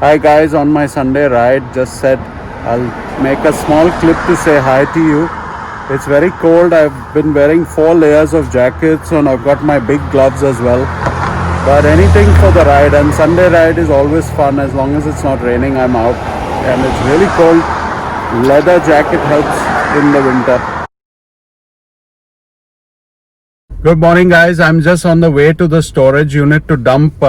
Hi guys, on my Sunday ride, just said I'll make a small clip to say hi to you. It's very cold. I've been wearing 4 layers of jackets and I've got my big gloves as well. But anything for the ride, and Sunday ride is always fun as long as it's not raining. I'm out and it's really cold. Leather jacket helps in the winter. Good morning guys, I'm just on the way to the storage unit to dump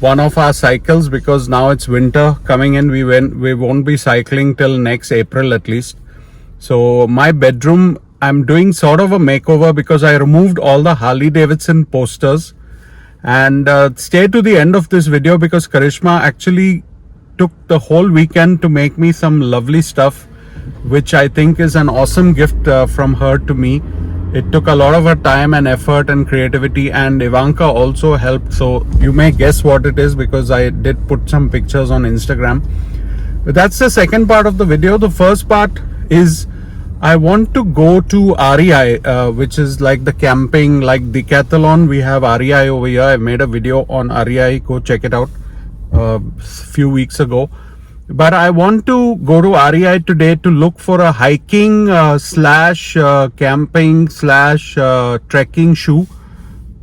one of our cycles because now it's winter coming in. We won't be cycling till next April at least. So my bedroom, I'm doing sort of a makeover because I removed all the Harley Davidson posters. And stay to the end of this video because Karishma actually took the whole weekend to make me some lovely stuff, which I think is an awesome gift from her to me. It took a lot of her time and effort and creativity, and Ivanka also helped. So you may guess what it is because I did put some pictures on Instagram. But that's the second part of the video. The first part is I want to go to REI, which is like the camping, like Decathlon. We have REI over here. I made a video on REI. Go check it out a few weeks ago. But I want to go to REI today to look for a hiking slash camping slash trekking shoe,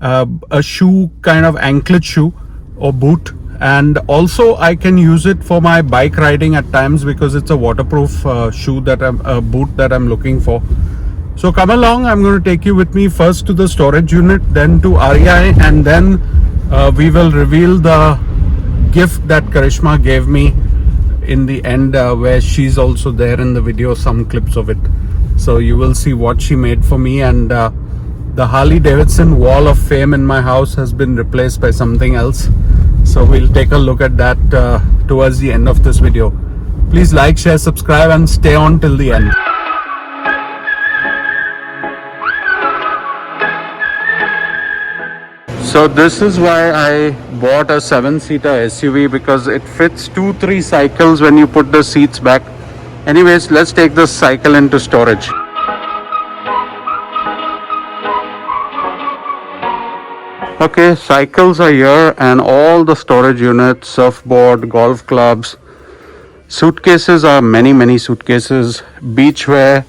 a shoe kind of anklet shoe or boot. And also I can use it for my bike riding at times because it's a waterproof shoe that a boot that I'm looking for. So come along, I'm going to take you with me first to the storage unit, then to REI, and then we will reveal the gift that Karishma gave me in the end, where she's also there in the video, some clips of it. So you will see what she made for me. And the Harley Davidson wall of fame in my house has been replaced by something else. So we'll take a look at that towards the end of this video. Please like, share, subscribe and stay on till the end. So this is why I bought a 7-seater SUV, because it fits 2-3 cycles when you put the seats back. Anyways, let's take this cycle into storage. Okay, cycles are here and all the storage units, surfboard, golf clubs, suitcases are many suitcases, beachwear,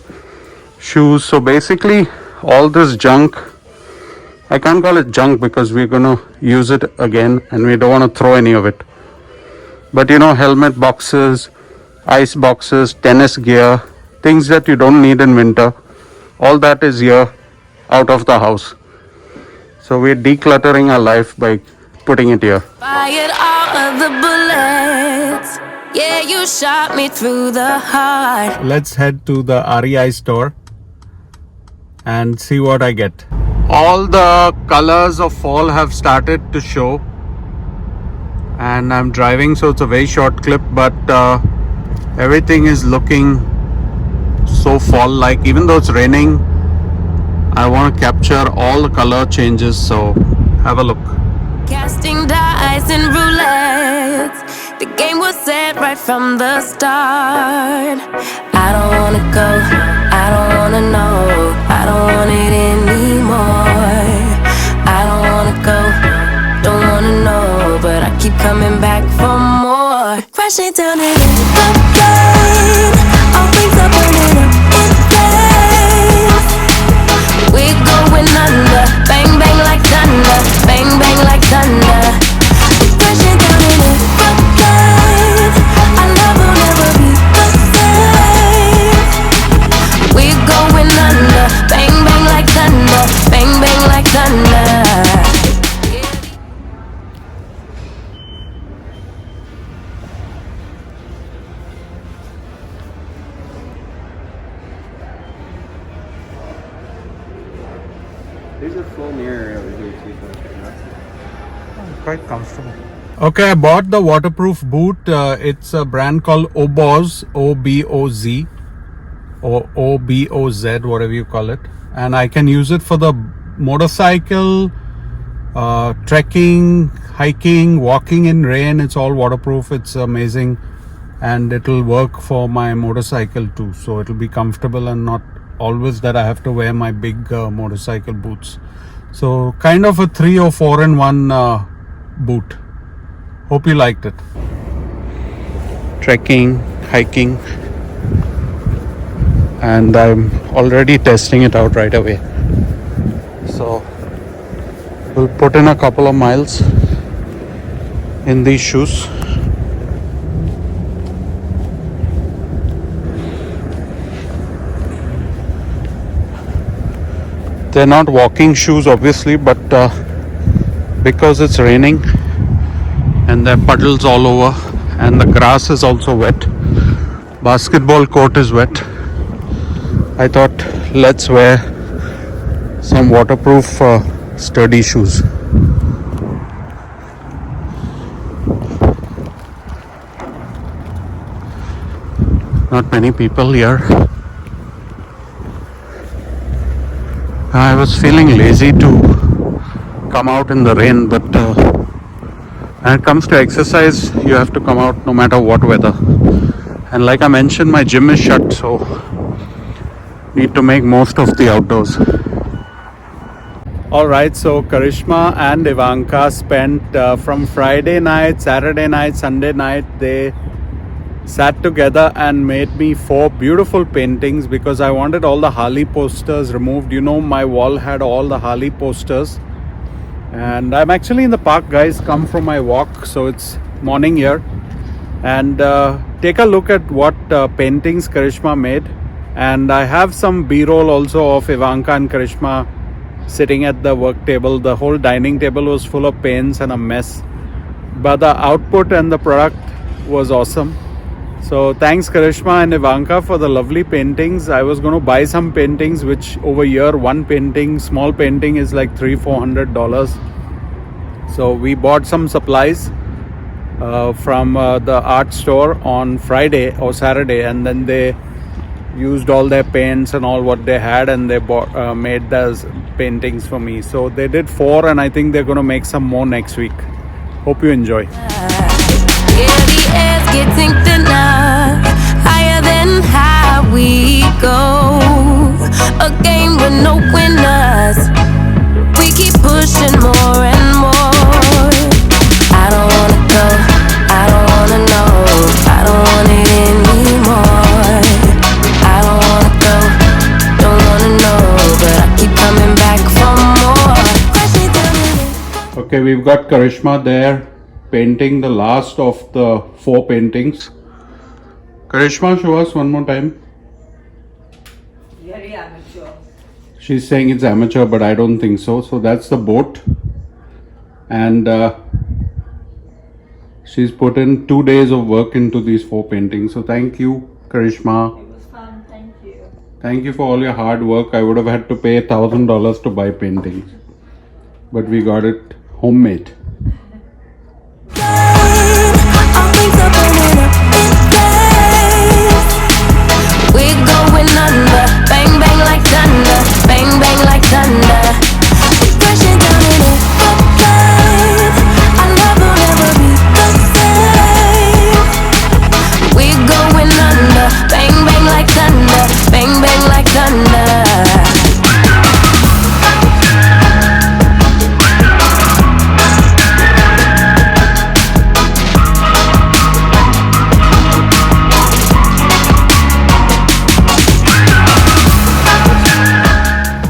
shoes. So basically all this junk, I can't call it junk because we're going to use it again and we don't want to throw any of it. But you know, helmet boxes, ice boxes, tennis gear, things that you don't need in winter, all that is here out of the house. So we're decluttering our life by putting it here. Fired all of the bullets. Yeah, you shot me through the heart. Let's head to the REI store and see what I get. All the colors of fall have started to show, and I'm driving, so it's a very short clip, but everything is looking so fall like. Even though it's raining, I want to capture all the color changes, so have a look. Casting dice and roulette. The game was set right from the start. I don't wanna go, I don't wanna know, I don't want it anymore. I don't wanna go, don't wanna know, but I keep coming back for more. Crashing down into the rain, all things are burning up in flames. We're going under, bang bang like thunder, bang bang like thunder. We're crashing down into the rain, our love will never be the same. We're going under, bang bang like thunder, bang bang like thunder. There's a full mirror over here too, if you want. Quite comfortable. Okay, I bought the waterproof boot. It's a brand called Oboz, O-B-O-Z or O-B-O-Z, whatever you call it. And I can use it for the motorcycle, trekking, hiking, walking in rain. It's all waterproof. It's amazing. And it'll work for my motorcycle too. So it'll be comfortable and not always that I have to wear my big motorcycle boots. So kind of a 3 or 4 in 1 boot. Hope you liked it. trekking, hiking, and I'm already testing it out right away. So we'll put in a couple of miles in these shoes. They're not walking shoes obviously, but because it's raining and there are puddles all over and the grass is also wet, basketball court is wet, I thought let's wear some waterproof sturdy shoes. Not many people here. I was feeling lazy to come out in the rain, but when it comes to exercise, you have to come out no matter what weather. And like I mentioned, my gym is shut, so need to make most of the outdoors. Alright, so Karishma and Ivanka spent from Friday night, Saturday night, Sunday night, they sat together and made me 4 beautiful paintings because I wanted all the Harley posters removed. You know, my wall had all the Harley posters. And I'm actually in the park, guys. Come from my walk, so it's morning here. And take a look at what paintings Karishma made. And I have some B-roll also of Ivanka and Karishma sitting at the work table. The whole dining table was full of paints and a mess. But the output and the product was awesome. So thanks Karishma and Ivanka for the lovely paintings. I was going to buy some paintings, which over here one painting, small painting, is like $300-400. So we bought some supplies from the art store on Friday or Saturday, and then they used all their paints and all what they had, and they made those paintings for me. So they did 4, and I think they're going to make some more next week. Hope you enjoy. Yeah, the air's getting thinner, higher than high we go. A game with no winners. We keep pushing more and more. I don't wanna go, I don't wanna know, I don't want it anymore. I don't wanna go, don't wanna know, but I keep coming back for more. Okay, we've got Karishma there painting the last of the 4 paintings. Karishma, show us one more time. Very amateur. She's saying it's amateur, but I don't think so. So that's the boat. And she's put in 2 days of work into these 4 paintings. So thank you, Karishma. It was fun, thank you. Thank you for all your hard work. I would have had to pay $1,000 to buy paintings, but we got it homemade. Our wings are burning up in flames. We're going under, bang bang like thunder, bang bang like thunder. We're crashing down in a flame. Our love will never be the same. We're going under, bang bang like thunder, bang bang like thunder.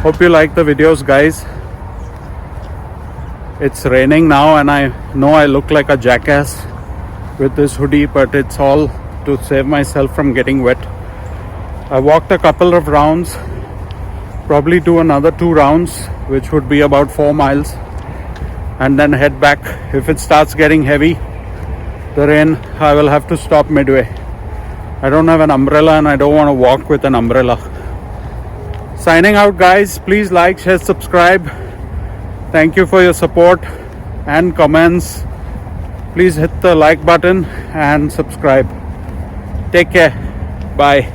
Hope you like the videos, guys. It's raining now and I know I look like a jackass with this hoodie, but it's all to save myself from getting wet. I walked a couple of rounds, probably do another 2 rounds, which would be about 4 miles, and then head back. If it starts getting heavy, the rain, I will have to stop midway. I don't have an umbrella and I don't want to walk with an umbrella. Signing out, guys. Please like, share, subscribe. Thank you for your support and comments. Please hit the like button and subscribe. Take care. Bye.